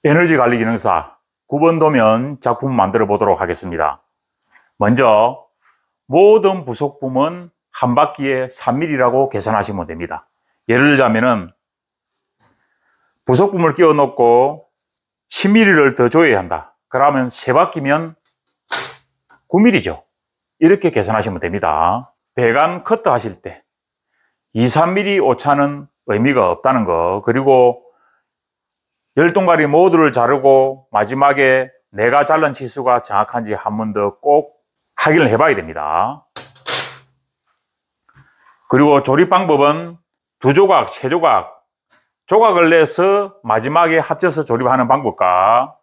에너지 관리 기능사 9번 도면 작품 만들어 보도록 하겠습니다. 먼저 모든 부속품은 한 바퀴에 3mm라고 계산하시면 됩니다. 예를 들자면은 부속품을 끼워 넣고 10mm를 더 줘야 한다. 그러면 3바퀴면 9mm죠. 이렇게 계산하시면 됩니다. 배관 커트 하실 때 2, 3mm 오차는 의미가 없다는 거, 그리고 열동가리 모두를 자르고 마지막에 내가 자른 치수가 정확한지 한 번 더 꼭 확인을 해봐야 됩니다. 그리고 조립 방법은 2조각, 3조각, 조각을 내서 마지막에 합쳐서 조립하는 방법과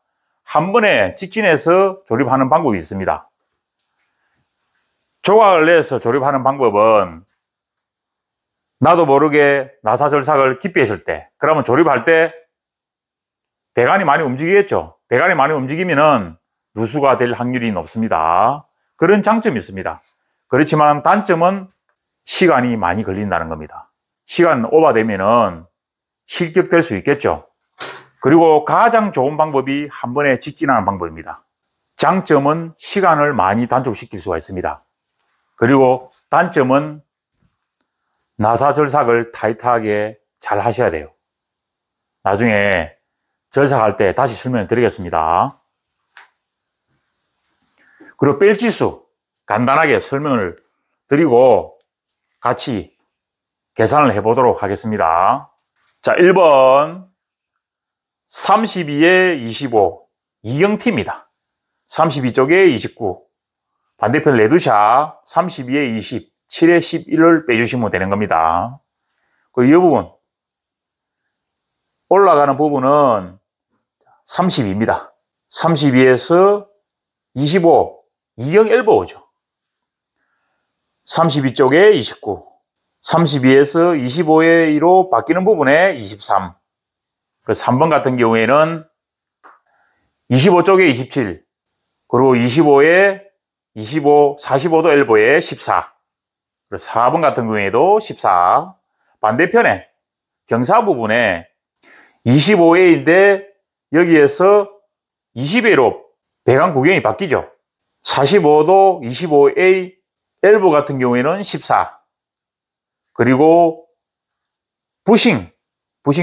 한 번에 직진해서 조립하는 방법이 있습니다. 조각을 내서 조립하는 방법은 나도 모르게 나사절삭을 깊이 했을 때, 그러면 조립할 때 배관이 많이 움직이겠죠. 배관이 많이 움직이면은 누수가 될 확률이 높습니다. 그런 장점이 있습니다. 그렇지만 단점은 시간이 많이 걸린다는 겁니다. 시간 오버되면은 실격될 수 있겠죠. 그리고 가장 좋은 방법이 한 번에 직진하는 방법입니다. 장점은 시간을 많이 단축시킬 수가 있습니다. 그리고 단점은 나사절삭을 타이트하게 잘 하셔야 돼요. 나중에 절삭할 때 다시 설명을 드리겠습니다. 그리고 뺄지수 간단하게 설명을 드리고 같이 계산을 해보도록 하겠습니다. 자, 1번 32에 25 이경티입니다. 32쪽에 29 반대편 레드샷 32에 20 7에 11을 빼주시면 되는 겁니다. 그리고 이 부분 올라가는 부분은 32입니다. 32에서 25 2경 엘보우죠. 32쪽에 29 32에서 25의 2로 바뀌는 부분에 23 3번 같은 경우에는 25쪽에 27 그리고 25에 25 45도 엘보에 14 4번 같은 경우에도 14 반대편에 경사 부분에 25A인데 여기에서 20A로 배관 구경이 바뀌죠. 45도 25A 엘보 같은 경우에는 14 그리고 부싱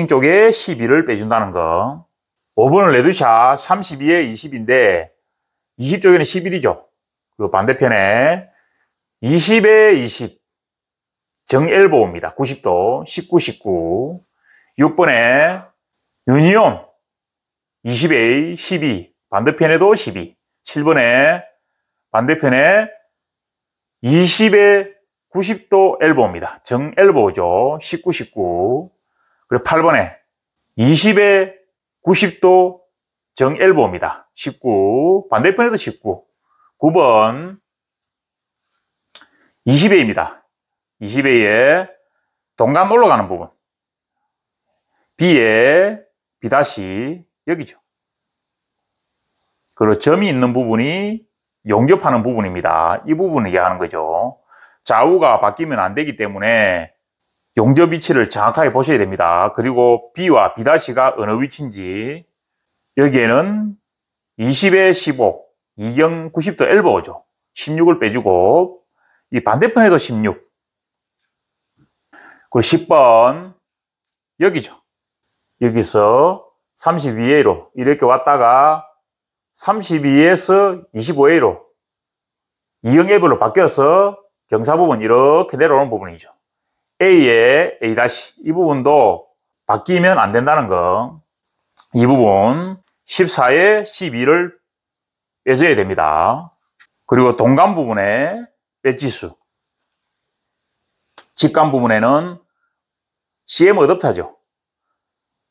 쪽에 12를 빼준다는 거. 5번은 레드샷 32에 20인데 20쪽에는 11이죠. 그리고 반대편에 20에 20 정엘보입니다. 90도 19 6번에 유니온 20A 12 반대편에도 12 7번에 반대편에 20에 90도 엘보입니다. 정엘보죠. 19 그리고 8번에 20에 90도 정엘보입니다. 19 반대편에도 19 9번 20A입니다. 20A에 동간 올라가는 부분 B에 B' 여기죠. 그리고 점이 있는 부분이 용접하는 부분입니다. 이 부분을 이해하는 거죠. 좌우가 바뀌면 안 되기 때문에 용접 위치를 정확하게 보셔야 됩니다. 그리고 B와 B'가 어느 위치인지 여기에는 20에 15 2경 90도 엘보죠. 16을 빼주고 이 반대편에도 16 그리고 10번 여기죠. 여기서 32A로 이렇게 왔다가 32에서 25A로 2경 엘보로 바뀌어서 경사 부분 이렇게 내려오는 부분이죠. A에 A' 이 부분도 바뀌면 안 된다는 거. 이 부분 14에 12를 빼줘야 됩니다. 그리고 동간 부분에 배지수 직간 부분에는 CM 어댑터죠.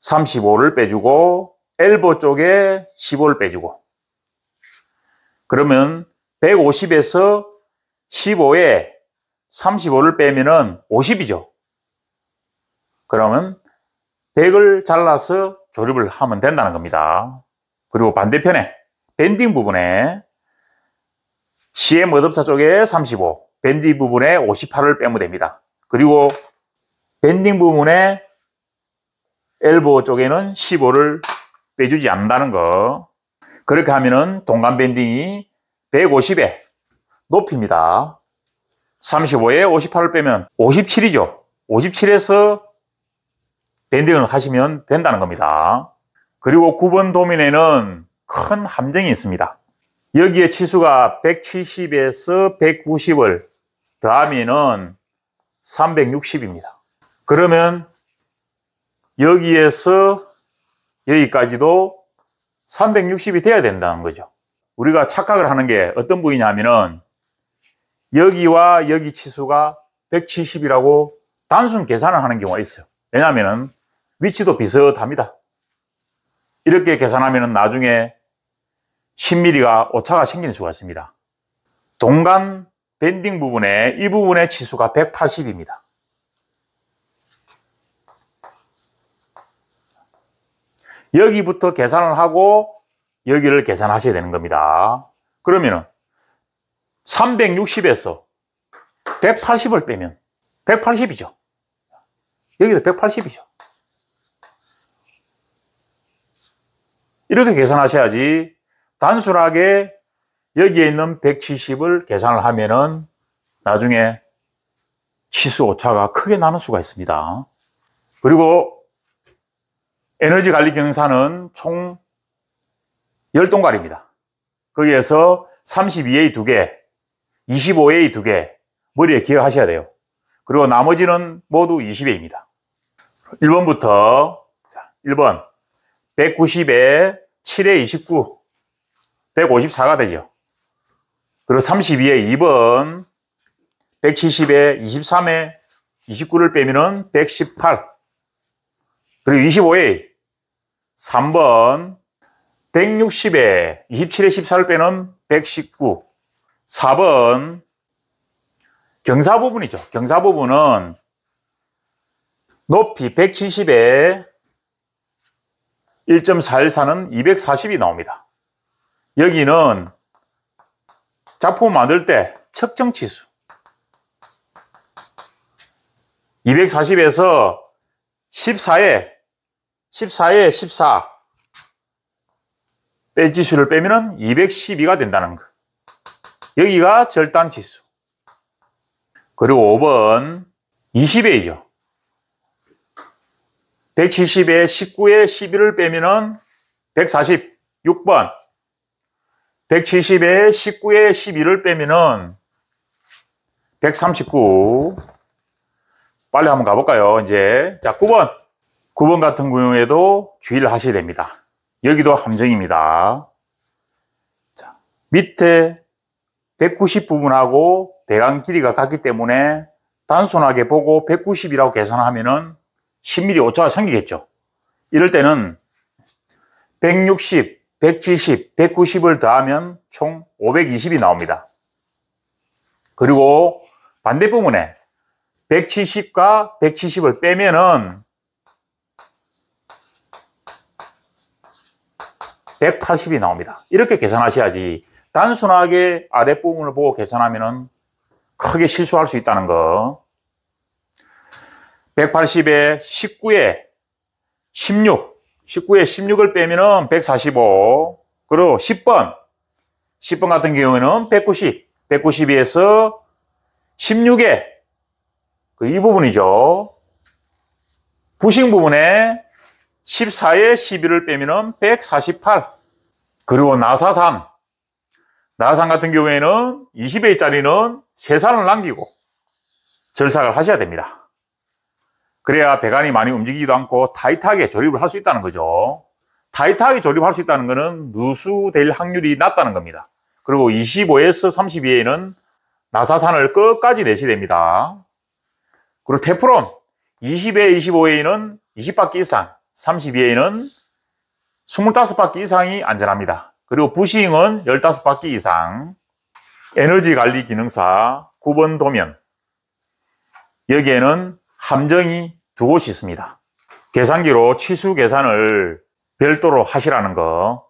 35를 빼주고 엘보 쪽에 15를 빼주고 그러면 150에서 15에 35를 빼면은 50이죠. 그러면 100을 잘라서 조립을 하면 된다는 겁니다. 그리고 반대편에 밴딩 부분에 CM 어댑터 쪽에 35, 밴딩 부분에 58을 빼면 됩니다. 그리고 밴딩 부분에 엘보 쪽에는 15를 빼주지 않는다는 거. 그렇게 하면은 동간 밴딩이 150에 높입니다. 35에 58을 빼면 57이죠. 57에서 밴딩을 하시면 된다는 겁니다. 그리고 9번 도면에는 큰 함정이 있습니다. 여기에 치수가 170에서 190을 더하면은 360입니다. 그러면 여기에서 여기까지도 360이 돼야 된다는 거죠. 우리가 착각을 하는 게 어떤 부위냐면은 여기와 여기 치수가 170이라고 단순 계산을 하는 경우가 있어요. 왜냐하면 위치도 비슷합니다. 이렇게 계산하면 나중에 10mm가 오차가 생기는 수가 있습니다. 동간 밴딩 부분에 이 부분의 치수가 180입니다. 여기부터 계산을 하고 여기를 계산하셔야 되는 겁니다. 그러면은 360에서 180을 빼면 180이죠. 여기도 180이죠. 이렇게 계산하셔야지 단순하게 여기에 있는 170을 계산을 하면은 나중에 치수 오차가 크게 나는 수가 있습니다. 그리고 에너지 관리 기능사는 총 10동갈입니다. 거기에서 32A 2개, 25A 2개 머리에 기억하셔야 돼요. 그리고 나머지는 모두 20A입니다. 1번부터 1번 190에 7에 29 154가 되죠. 그리고 32에 2번 170에 23에 29를 빼면은 118 그리고 25에 3번 160에 27에 14를 빼는 119 4번 경사 부분이죠. 경사 부분은 높이 170에 1.414는 240이 나옵니다. 여기는 작품을 만들 때 측정치수 240에서 14에 14 빼지수를 빼면 212가 된다는 거. 여기가 절단치수. 그리고 5번 20A죠. 170에 19에 11을 빼면 140. 6번 170에 19에 11을 빼면 139. 빨리 한번 가볼까요? 이제 자 9번 같은 경우에도 주의를 하셔야 됩니다. 여기도 함정입니다. 자, 밑에 190 부분하고 배관 길이가 같기 때문에 단순하게 보고 190이라고 계산하면은 10mm 오차가 생기겠죠. 이럴 때는 160, 170, 190을 더하면 총 520이 나옵니다. 그리고 반대 부분에 170과 170을 빼면은 180이 나옵니다. 이렇게 계산하셔야지 단순하게 아랫부분을 보고 계산하면 크게 실수할 수 있다는 거. 180에 19에 16, 19에 16을 빼면 145. 그리고 10번 같은 경우에는 190, 192에서 16에 이 부분이죠. 부싱 부분에 14에 11을 빼면 148. 그리고 나사산 같은 경우에는 20A짜리는 3산을 남기고 절삭을 하셔야 됩니다. 그래야 배관이 많이 움직이지도 않고 타이트하게 조립을 할 수 있다는 거죠. 타이트하게 조립할 수 있다는 것은 누수될 확률이 낮다는 겁니다. 그리고 25에서 32A는 나사산을 끝까지 내셔야 됩니다. 그리고 테프론 20에 25A는 20바퀴 이상, 32A는 25바퀴 이상이 안전합니다. 그리고 부싱은 15바퀴 이상. 에너지 관리 기능사 9번 도면 여기에는 함정이 2곳이 있습니다. 계산기로 치수 계산을 별도로 하시라는 거.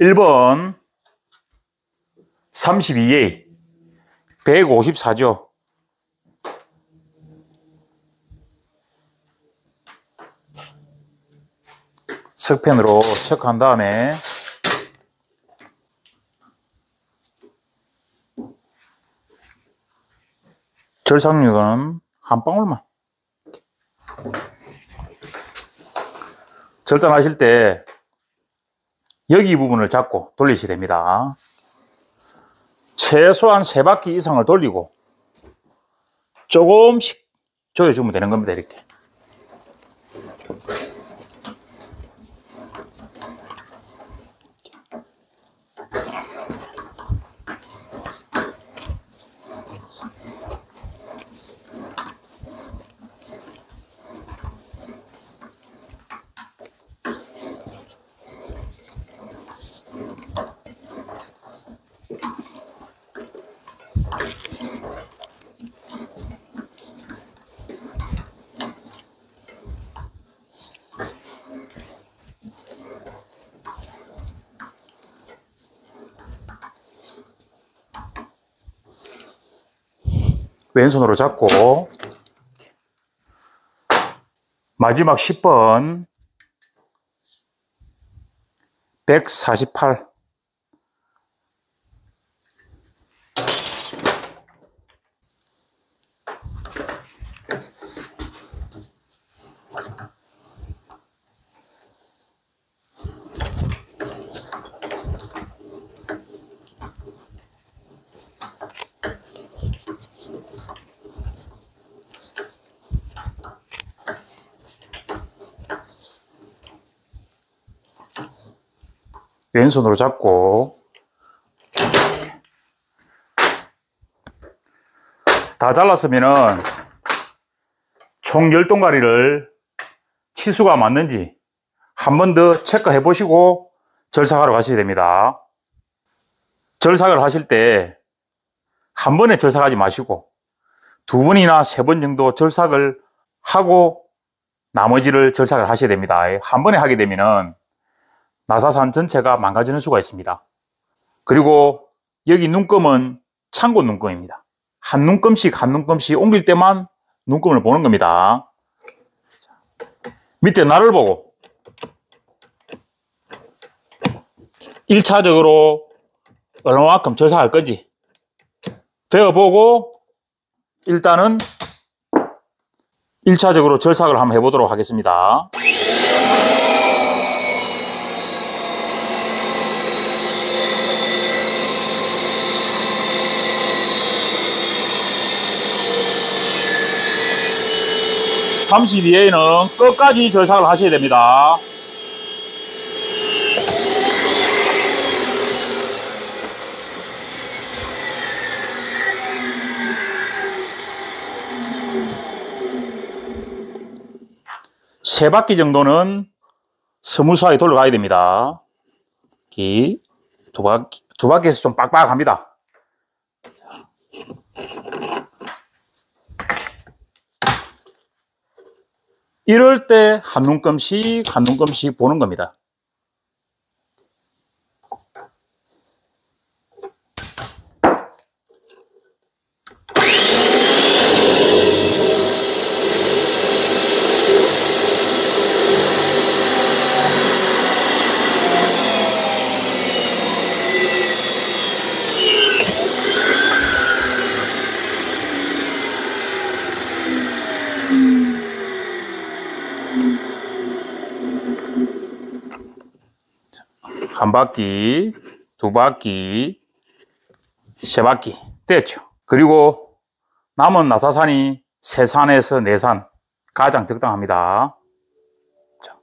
1번 32A 154죠. 석펜으로 체크한 다음에 절삭류는 한 방울만. 절단하실 때 여기 부분을 잡고 돌리셔야 됩니다. 최소한 3바퀴 이상을 돌리고 조금씩 조여주면 되는 겁니다. 이렇게. 왼손으로 잡고 마지막 10번 148 왼손으로 잡고 다 잘랐으면은 총 10동가리를 치수가 맞는지 한 번 더 체크해 보시고 절삭하러 가셔야 됩니다. 절삭을 하실 때 한 번에 절삭하지 마시고 2번이나 3번 정도 절삭을 하고 나머지를 절삭을 하셔야 됩니다. 한 번에 하게 되면은 나사산 전체가 망가지는 수가 있습니다. 그리고 여기 눈금은 창고 눈금입니다. 한 눈금씩 한 눈금씩 옮길 때만 눈금을 보는 겁니다. 밑에 날을 보고 1차적으로 얼마만큼 절삭할 건지 배워보고 일단은 1차적으로 절삭을 한번 해보도록 하겠습니다. (32회에는) 끝까지 절삭을 하셔야 됩니다. 세 바퀴 정도는 스무스하게 돌려가야 됩니다. 두 바퀴에서 좀 빡빡합니다. 이럴 때 한 눈금씩 한 눈금씩 보는 겁니다. 한 바퀴, 두 바퀴, 세 바퀴 됐죠. 그리고 남은 나사산이 세 산에서 네 산 가장 적당합니다. 자.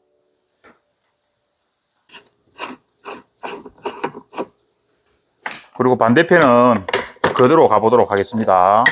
그리고 반대편은 그대로 가보도록 하겠습니다.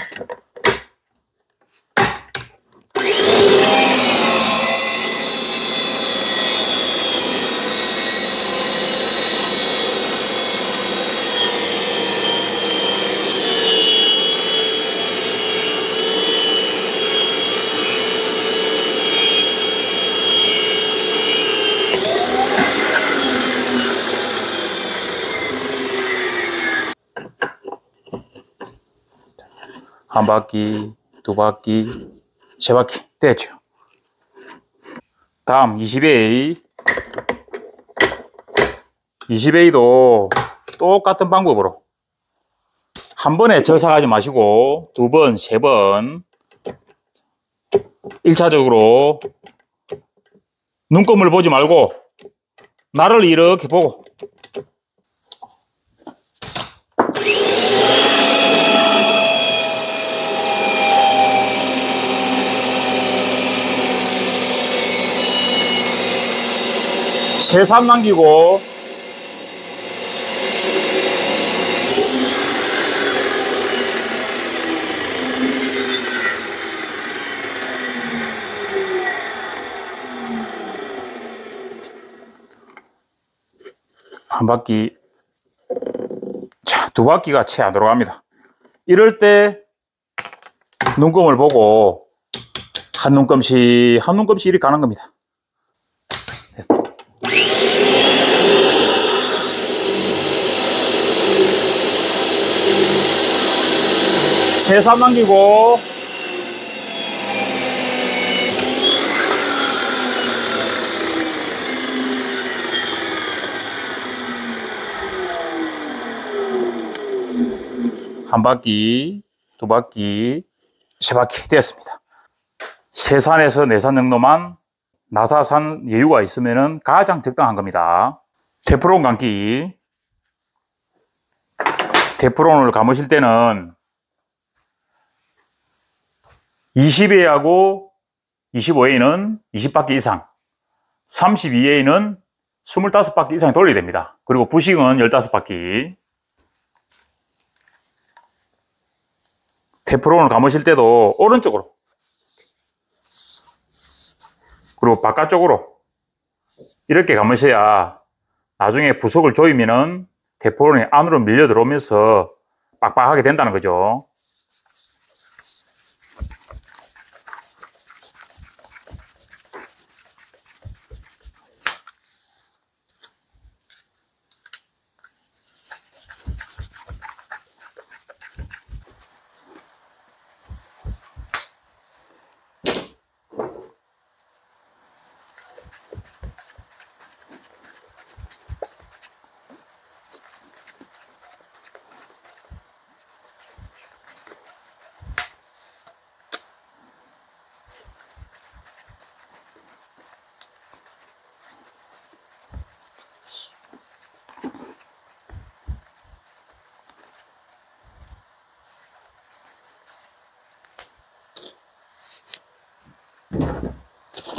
한 바퀴, 두 바퀴, 세 바퀴 됐죠. 다음 20회 20A도 똑같은 방법으로 한 번에 절삭하지 마시고 두 번, 세 번 1차적으로 눈금을 보지 말고 나를 이렇게 보고 세삼 남기고 한 바퀴, 자, 두 바퀴가 채 안 들어갑니다. 이럴 때 눈금을 보고 한 눈금씩 한 눈금씩 이렇게 가는 겁니다. 세삼 남기고 한 바퀴, 두 바퀴, 세 바퀴 되었습니다. 세산에서 네산 정도만 나사산 여유가 있으면 가장 적당한 겁니다. 테프론 감기. 테프론을 감으실 때는 20A하고 25A는 20바퀴 이상, 32A는 25바퀴 이상 돌려야 됩니다. 그리고 부식은 15바퀴. 테프론을 감으실 때도 오른쪽으로 그리고 바깥쪽으로 이렇게 감으셔야 나중에 부속을 조이면은 테프론이 안으로 밀려 들어오면서 빡빡하게 된다는 거죠.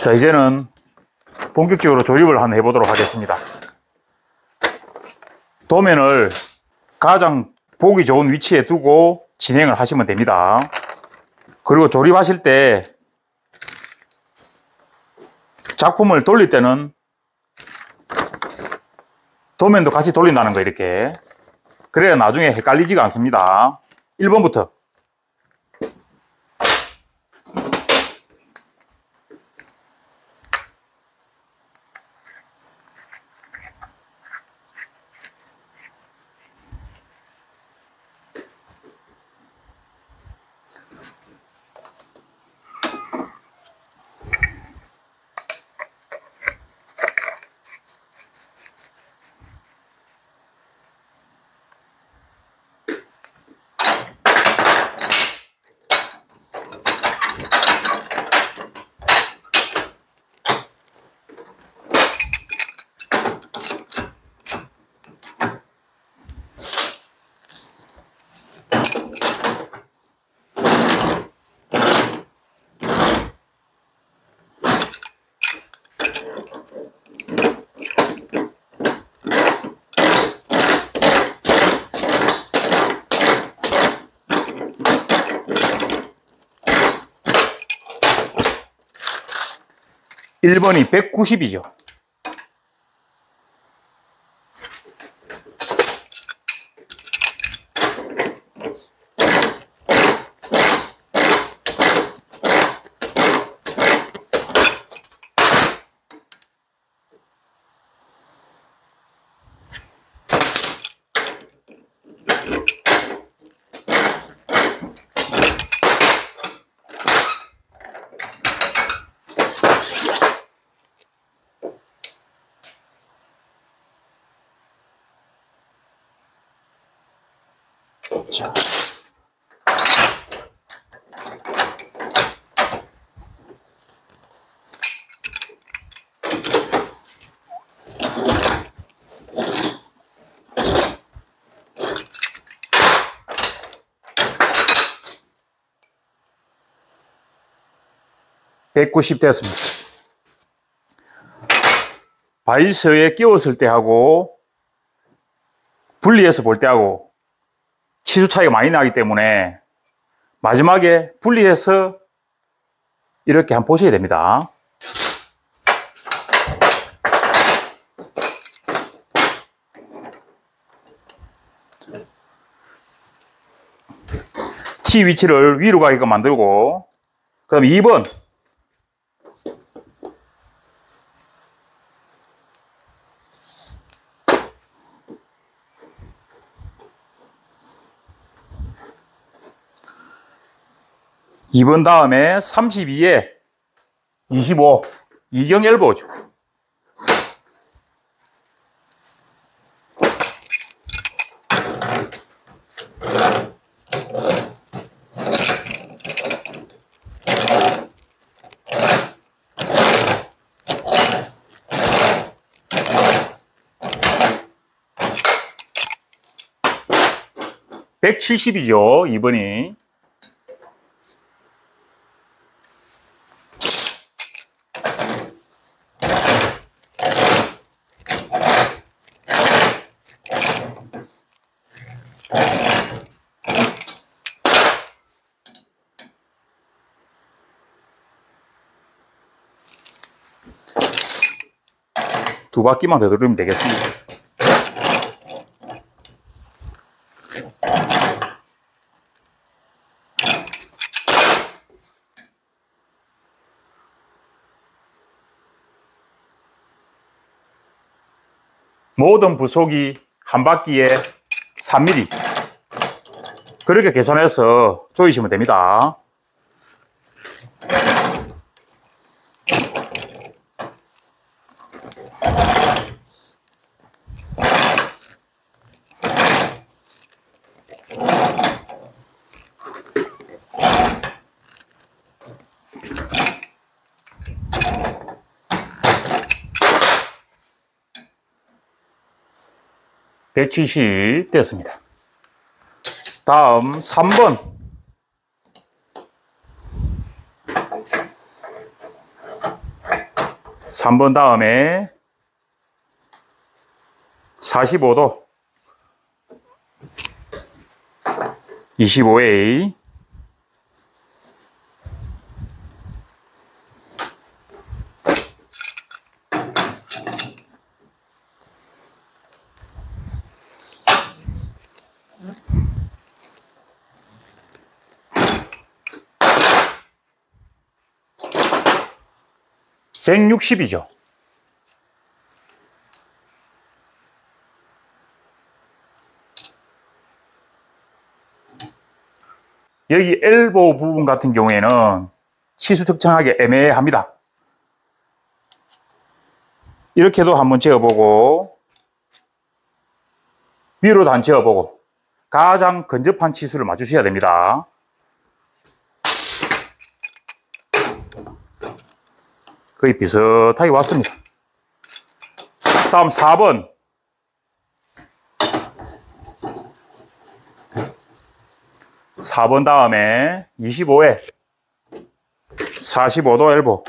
자, 이제는 본격적으로 조립을 한번 해보도록 하겠습니다. 도면을 가장 보기 좋은 위치에 두고 진행을 하시면 됩니다. 그리고 조립하실 때 작품을 돌릴 때는 도면도 같이 돌린다는 거, 이렇게. 그래야 나중에 헷갈리지가 않습니다. 1번부터. 일 번이 190이죠. 자. (190) 됐습니다. 바이스에 끼웠을 때 하고 분리해서 볼 때 하고 치수 차이가 많이 나기 때문에 마지막에 분리해서 이렇게 한번 보셔야 됩니다. T 위치를 위로 가게끔 만들고, 그 다음에 2번. 다음에 32에 25. 이경 엘보죠. (170이죠) 2번이. 두 바퀴만 더 돌리면 되겠습니다. 모든 부속이 한 바퀴에 3mm. 그렇게 계산해서 조이시면 됩니다. (170) 됐습니다. 다음 3번. 3번 다음에 45도 25A. (160이죠) 여기 엘보 부분 같은 경우에는 치수 측정하기 애매합니다. 이렇게도 한번 재어보고 위로도 한번 재어보고 가장 근접한 치수를 맞추셔야 됩니다. 거의 비슷하게 왔습니다. 다음 4번. 4번 다음에 25에 45도 엘보.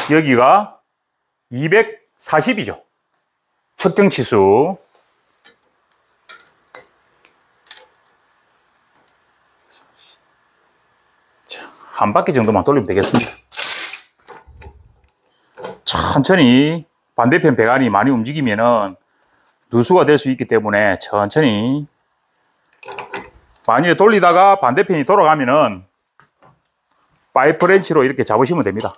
여기가 240이죠. 측정 치수. 자, 한 바퀴 정도만 돌리면 되겠습니다. 천천히 반대편 배관이 많이 움직이면은 누수가 될 수 있기 때문에 천천히. 만약에 돌리다가 반대편이 돌아가면은 파이프 렌치로 이렇게 잡으시면 됩니다.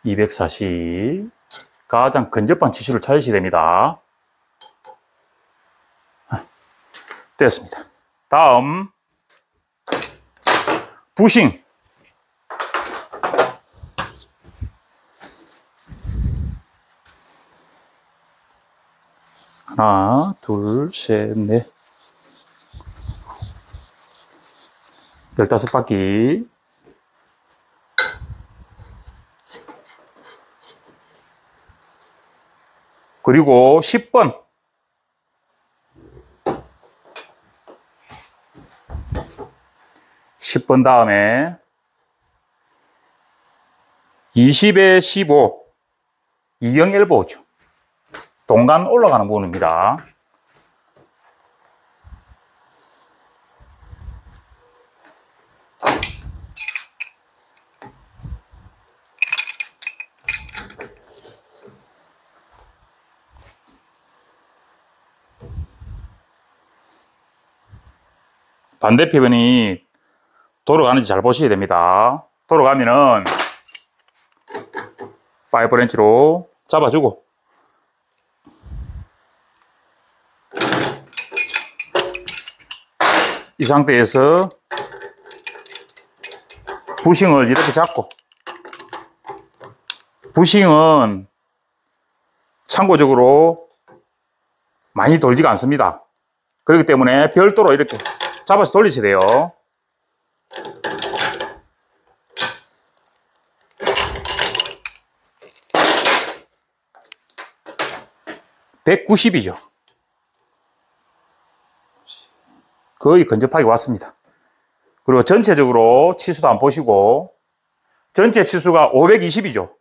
240. 가장 근접한 치수를 찾으셔야 됩니다. 됐습니다. 다음 부싱. 하나, 둘, 셋, 넷. 15바퀴. 그리고 10번. 10번 다음에 20에 15. 2형 엘보죠. 동간 올라가는 부분입니다. 반대편이 도로 가는지 잘 보셔야 됩니다. 도로 가면은 파이브 렌치로 잡아주고 이 상태에서 부싱을 이렇게 잡고, 부싱은 참고적으로 많이 돌지가 않습니다. 그렇기 때문에 별도로 이렇게 잡아서 돌리셔야 돼요. 190이죠. 거의 근접하게 왔습니다. 그리고 전체적으로 치수도 한번 보시고, 전체 치수가 520이죠.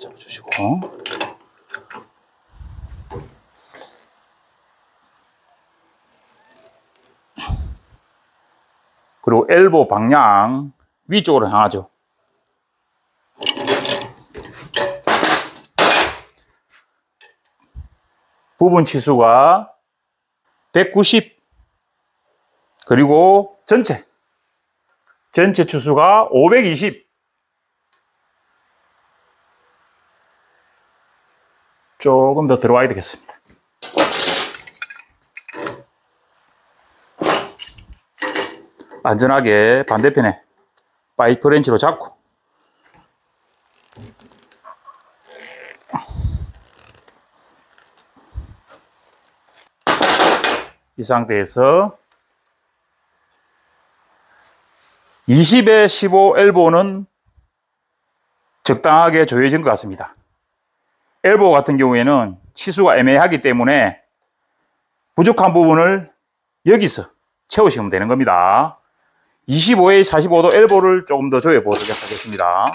잡아주시고. 그리고 엘보 방향 위쪽으로 향하죠. 부분 치수가 190. 그리고 전체 치수가 520. 조금 더 들어와야 되겠습니다. 안전하게 반대편에 파이프 렌치로 잡고 이 상태에서 20에 15 엘보는 적당하게 조여진 것 같습니다. 엘보 같은 경우에는 치수가 애매하기 때문에 부족한 부분을 여기서 채우시면 되는 겁니다. 25에 45도 엘보를 조금 더 조여 보도록 하겠습니다.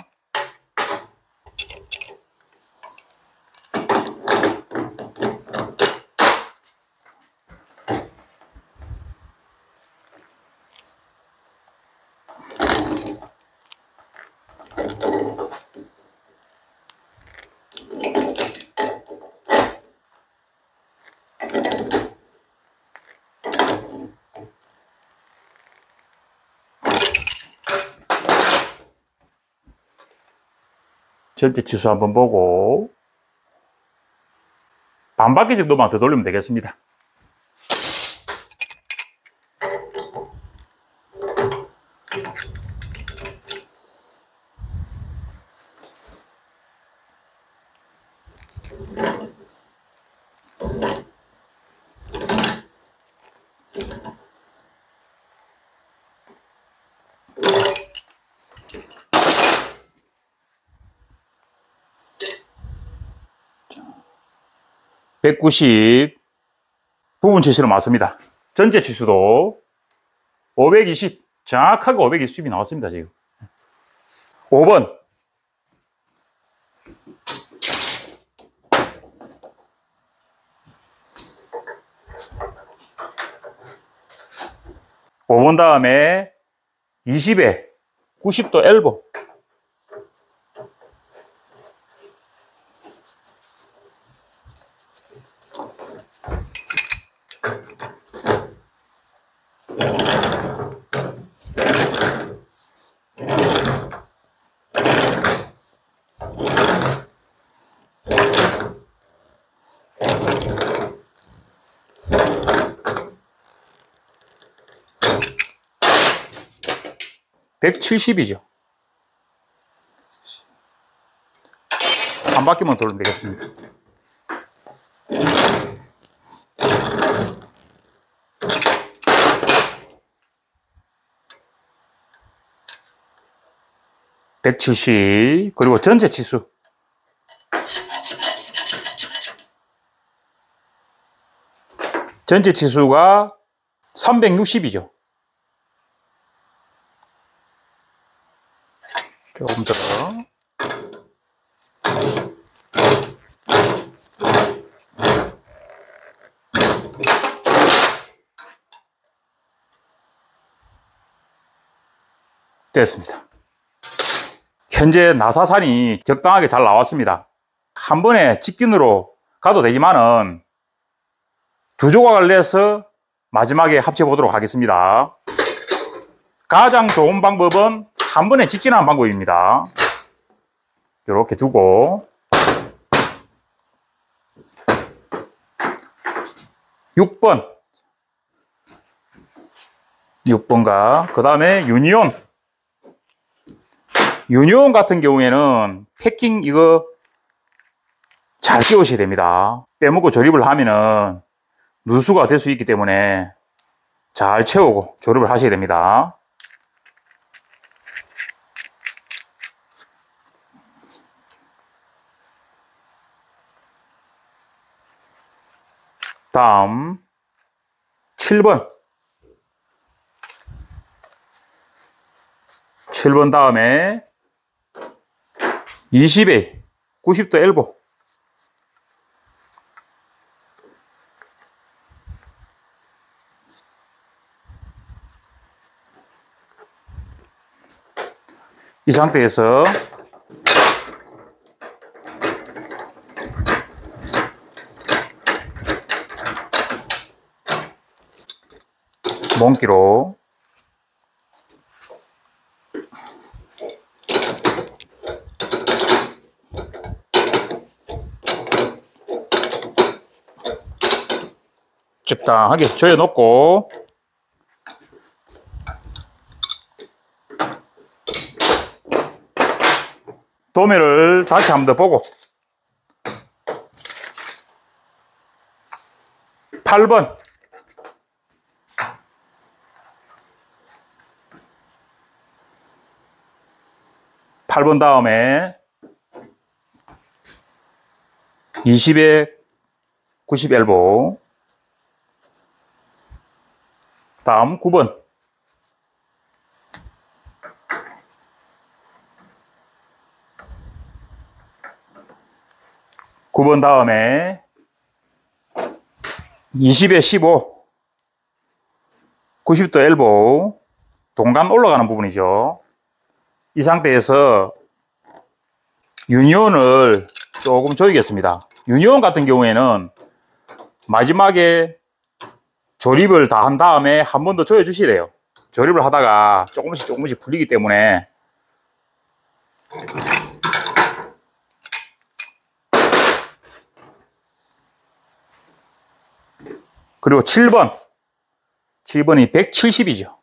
전체 치수 한번 보고 반 바퀴 정도만 더 돌리면 되겠습니다. 자, 190 부분 치수로 맞습니다. 전체 치수도 520, 정확하게 520이 나왔습니다. 지금 5번 5번 다음에 20에 90도 엘보. 170이죠. 한 바퀴만 돌면 되겠습니다. (170) 그리고 전체 치수 가 360이죠. 조금 더. 됐습니다. 현재 나사산이 적당하게 잘 나왔습니다. 한 번에 직진으로 가도 되지만은 두 조각을 내서 마지막에 합쳐 보도록 하겠습니다. 가장 좋은 방법은 한 번에 직진하는 방법입니다. 이렇게 두고 6번과 그 다음에 유니온 같은 경우에는 패킹 이거 잘 끼우셔야 됩니다. 빼먹고 조립을 하면은 누수가 될 수 있기 때문에 잘 채우고 조립을 하셔야 됩니다. 다음 7번 다음에 20에 90도 엘보 이 상태에서 몽기로 적당하게 조여 놓고 도면을 다시 한 번 더 보고 8번 다음에 20에 90 엘보 다음 9번 다음에 20에 15 90도 엘보 동간 올라가는 부분이죠. 이 상태에서 유니온을 조금 조이겠습니다. 유니온 같은 경우에는 마지막에 조립을 다 한 다음에 한 번 더 조여 주셔야 돼요. 조립을 하다가 조금씩 풀리기 때문에 그리고 7번이 170이죠.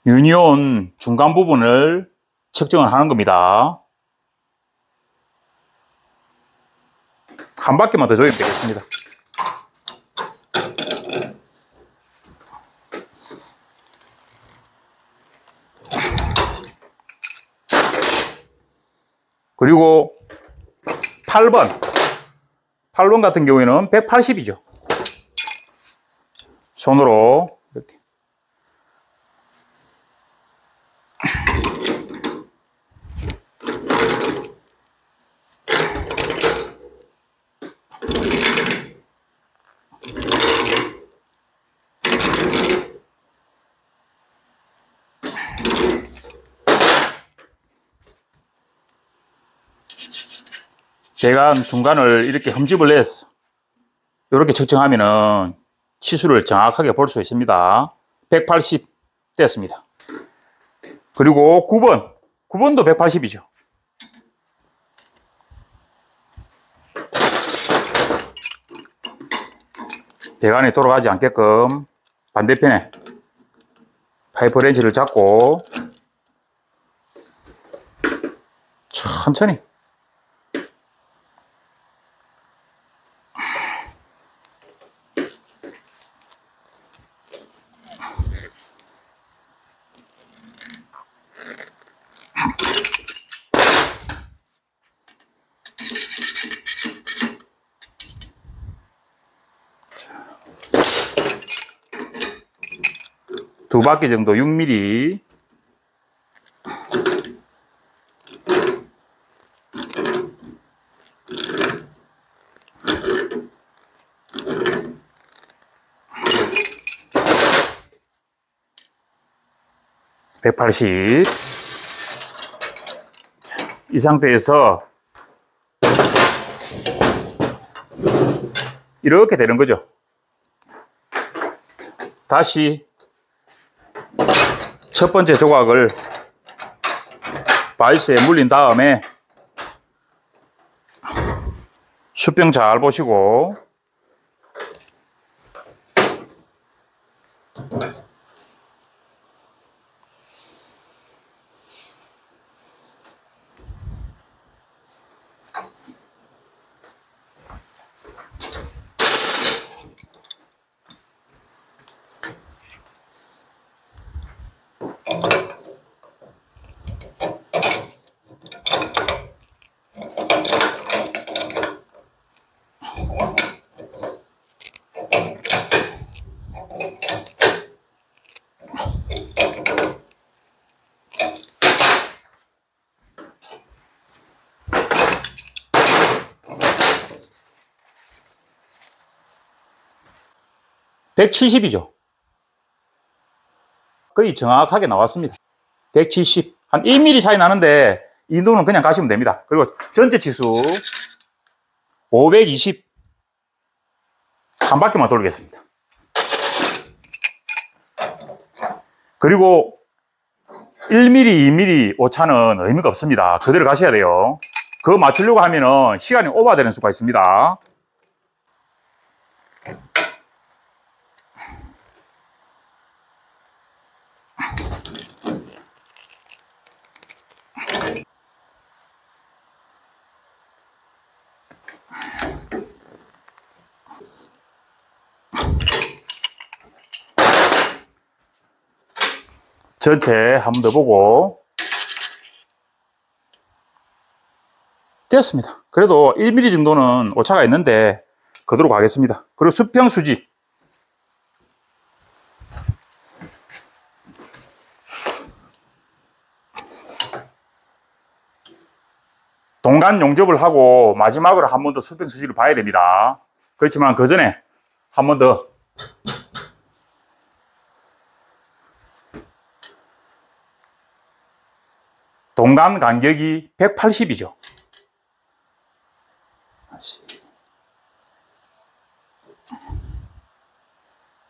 유니온 중간 부분을 측정을 하는 겁니다. 한 바퀴만 더 조이면 되겠습니다. 그리고 8번 같은 경우에는 180이죠. 손으로 이렇게 제가 중간을 이렇게 흠집을 내서 이렇게 측정하면은 치수를 정확하게 볼 수 있습니다. 180 됐습니다. 그리고 9번도 180이죠. 배관이 돌아가지 않게끔 반대편에 파이프 렌치를 잡고 천천히 두 바퀴 정도 6mm (180) 이 상태에서 이렇게 되는 거죠. 다시 첫 번째 조각을 바이스에 물린 다음에 수평 잘 보시고 (170이죠) 거의 정확하게 나왔습니다. 170, 한 1mm 차이 나는데 이 정도는 그냥 가시면 됩니다. 그리고 전체 치수 520 한 바퀴만 돌리겠습니다. 그리고 1mm, 2mm 오차는 의미가 없습니다. 그대로 가셔야 돼요. 그거 맞추려고 하면은 시간이 오버되는 수가 있습니다. 전체 한 번 더 보고 됐습니다. 그래도 1mm 정도는 오차가 있는데 그대로 가겠습니다. 그리고 수평 수지 동간 용접을 하고 마지막으로 한 번 더 수평 수지를 봐야 됩니다. 그렇지만 그 전에 한 번 더 동간 간격이 180이죠.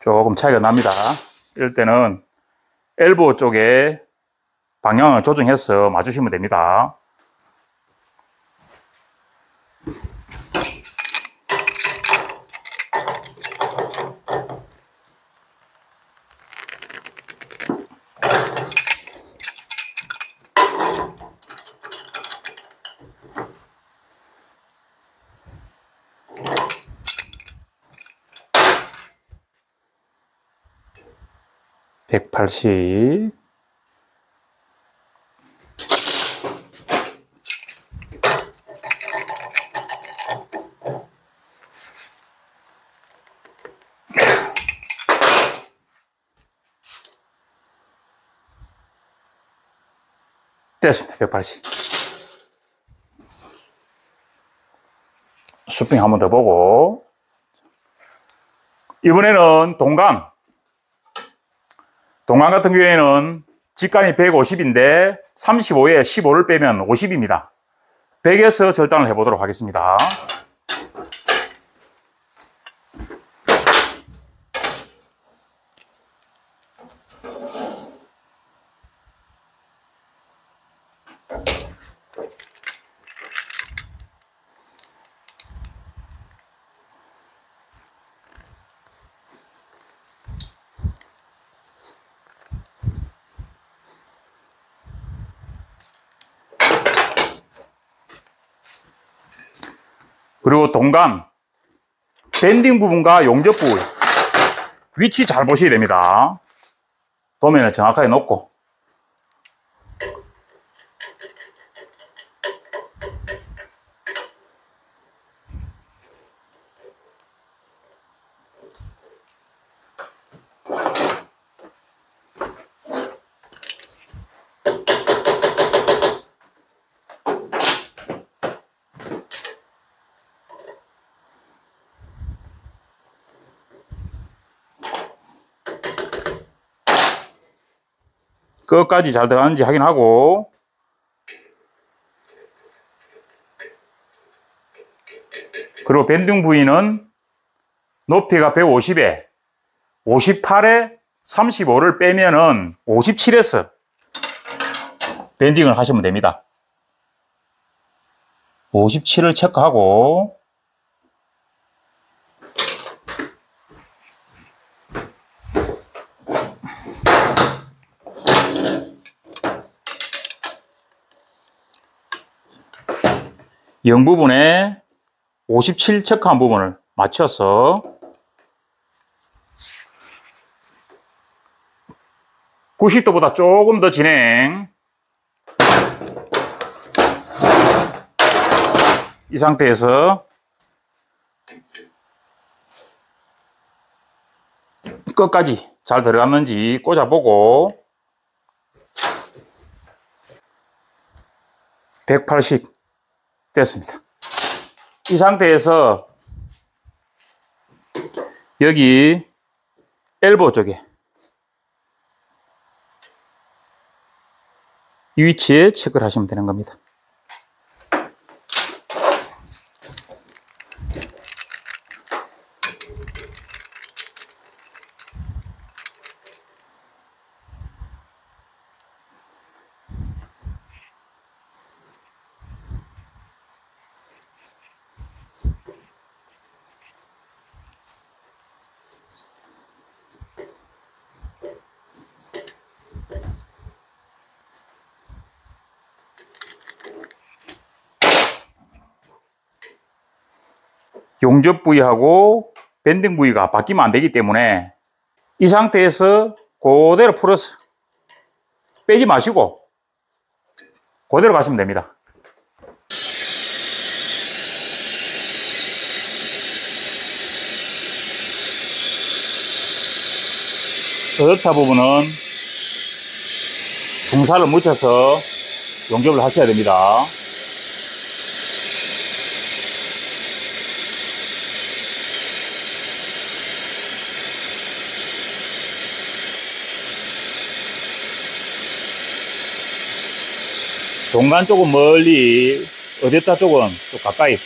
조금 차이가 납니다. 이럴 때는 엘보 쪽에 방향을 조정해서 맞추시면 됩니다. (180) 됐습니다. 180 수평 한 번 더 보고 이번에는 동간 같은 경우에는 직간이 150인데 35에 15를 빼면 50입니다. 100에서 절단을 해보도록 하겠습니다. 그리고 동강, 밴딩 부분과 용접 부분 위치 잘 보셔야 됩니다. 도면을 정확하게 놓고 끝까지 잘 들어가는지 확인하고 그리고 밴딩 부위는 높이가 150에 58에 35를 빼면은 57에서 밴딩을 하시면 됩니다. 57을 체크하고 영 부분에 57 체크한 부분을 맞춰서 90도보다 조금 더 진행. 이 상태에서 끝까지 잘 들어갔는지 꽂아보고 180 됐습니다. 이 상태에서 여기 엘보 쪽에 이 위치에 체크를 하시면 되는 겁니다. 용접 부위하고 밴딩 부위가 바뀌면 안 되기 때문에 이 상태에서 그대로 풀어서 빼지 마시고 그대로 가시면 됩니다. 어댑터 부분은 중사를 묻혀서 용접을 하셔야 됩니다. 동간 쪽은 멀리, 어댑터 쪽은 또 가까이.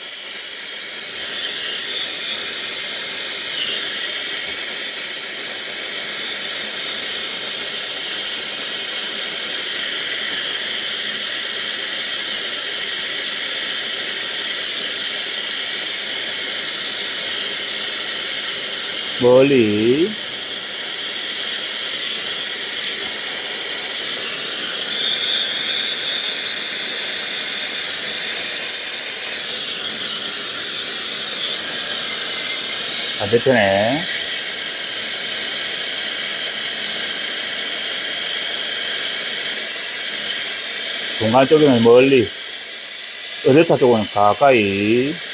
멀리. 반대편에. 동간 쪽에는 멀리, 어댑터 쪽은 가까이.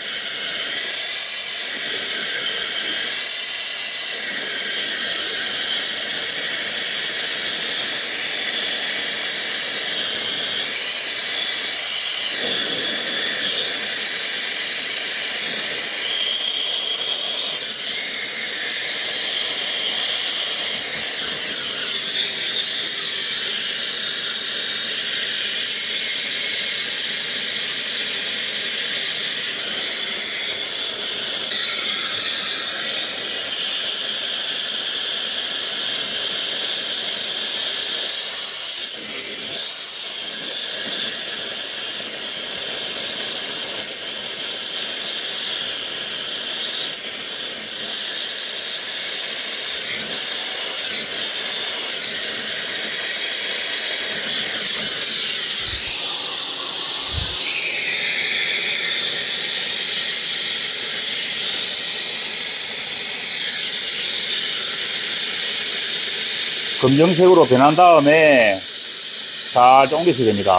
검정색으로 변한 다음에 살짝 옮겨주셔야 됩니다.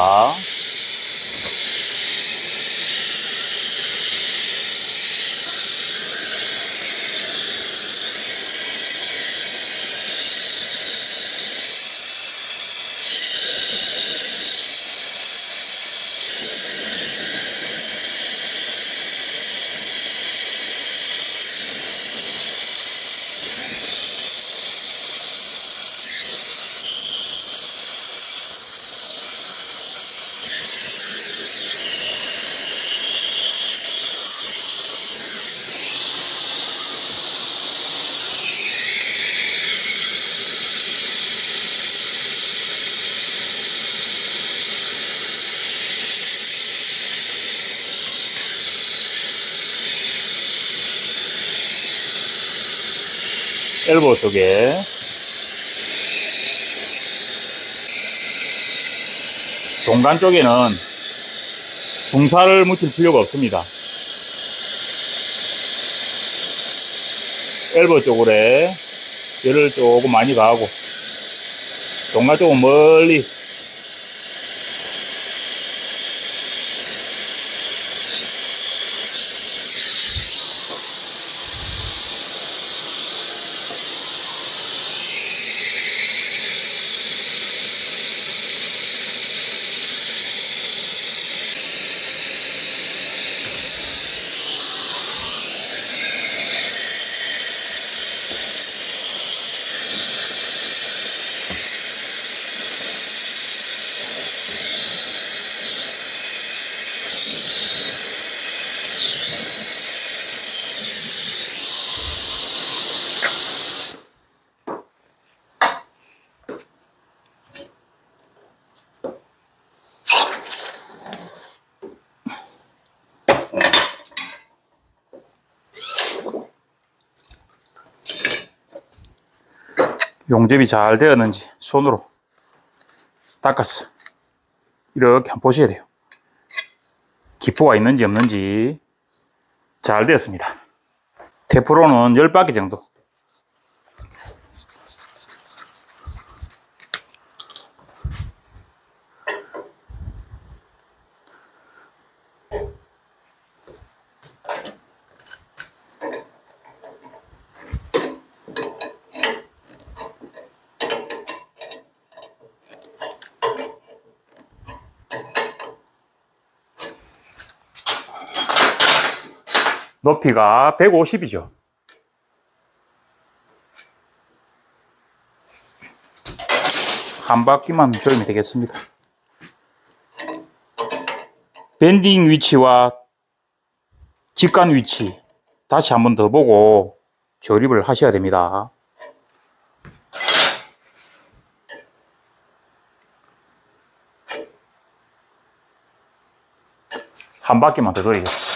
엘보 쪽에 동간 쪽에는 붕살을 묻힐 필요가 없습니다. 엘보 쪽으로 열을 조금 많이 가하고 동간 쪽은 멀리 용접이 잘 되었는지 손으로 닦았어. 이렇게 한번 보셔야 돼요. 기포가 있는지 없는지. 잘 되었습니다. 테프론은 10바퀴 정도. 높이가 150이죠. 한 바퀴만 조이면 되겠습니다. 밴딩 위치와 직관 위치 다시 한 번 더 보고 조립을 하셔야 됩니다. 한 바퀴만 더 돌리겠습니다.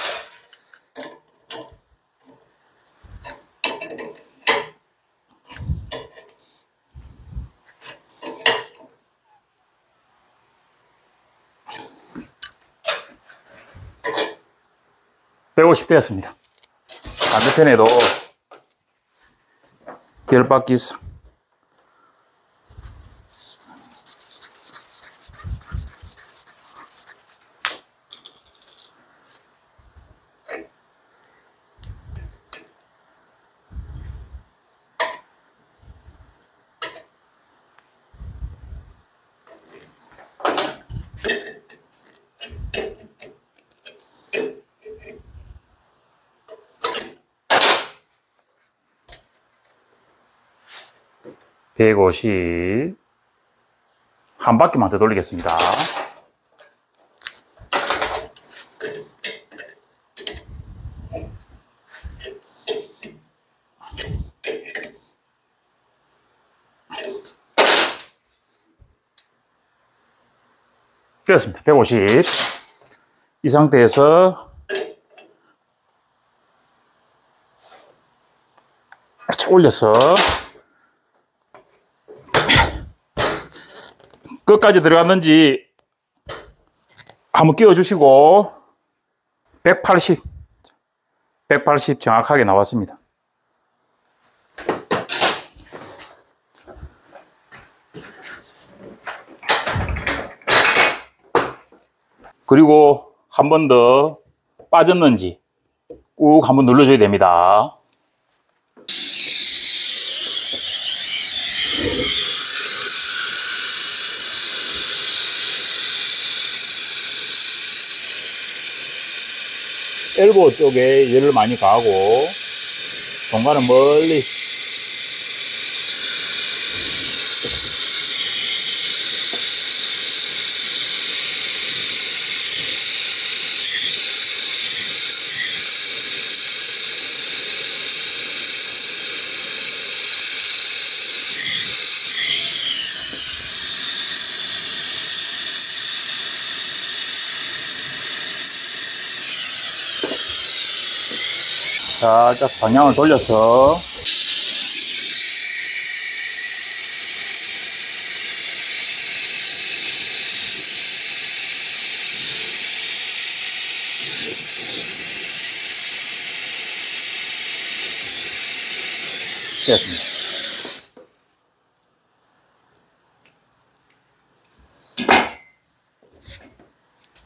(150) 되었습니다. 반대편에도 10바퀴 이상. (150) 한 바퀴만 더 돌리겠습니다. 되었습니다. 150. 이 상태에서 올려서 끝까지 들어갔는지 한번 끼워주시고 180 정확하게 나왔습니다. 그리고 한 번 더 빠졌는지 꾹 한번 눌러줘야 됩니다. 엘보 쪽에 열을 많이 가하고 공간은 멀리 살짝 방향을 돌려서 됐습니다.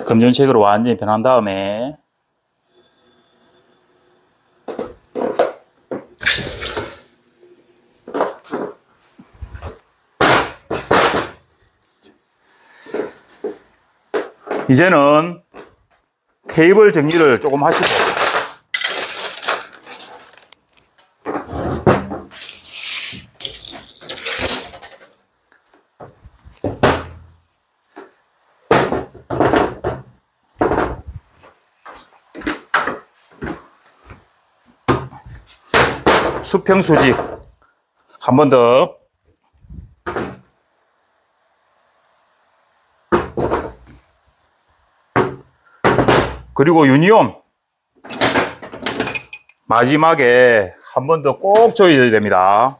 검정색으로 완전히 변한 다음에 이제는 테이블 정리를 조금 하시고 수평 수직 한 번 더 그리고 유니온 마지막에 한 번 더 꼭 조여야 됩니다.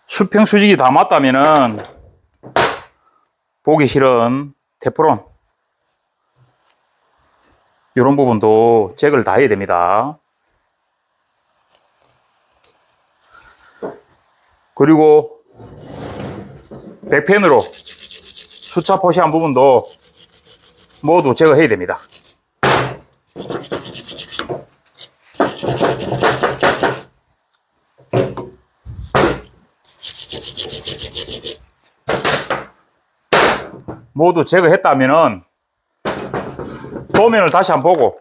수평 수직이 다 맞다면은 보기 싫은 테프론 이런 부분도 잭을 다 해야 됩니다. 그리고 백펜으로 수차 표시한 부분도 모두 제거해야 됩니다. 모두 제거했다면은 도면을 다시 한번 보고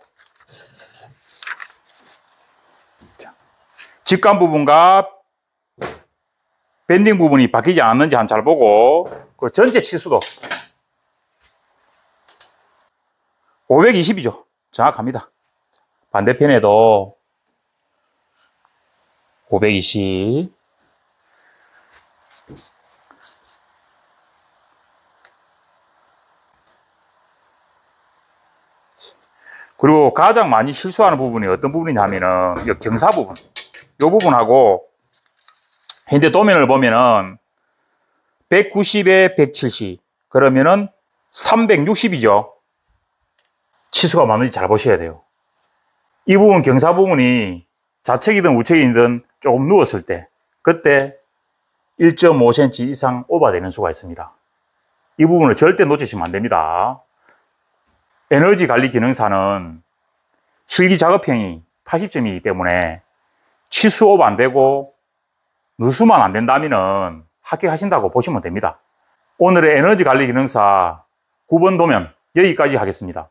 직관 부분과 밴딩 부분이 바뀌지 않았는지 한번 잘 보고 그 전체 치수도 520이죠. 정확합니다. 반대편에도 520 그리고 가장 많이 실수하는 부분이 어떤 부분이냐면은 이 경사 부분 이 부분하고 현대 도면을 보면은 190에 170 그러면은 360이죠. 치수가 맞는지 잘 보셔야 돼요. 이 부분 경사 부분이 좌측이든 우측이든 조금 누웠을 때 그때 1.5cm 이상 오버되는 수가 있습니다. 이 부분을 절대 놓치시면 안 됩니다. 에너지 관리 기능사는 실기 작업형이 80점이기 때문에 치수 오버 안 되고 누수만 안 된다면 합격하신다고 보시면 됩니다. 오늘의 에너지 관리 기능사 9번 도면 여기까지 하겠습니다.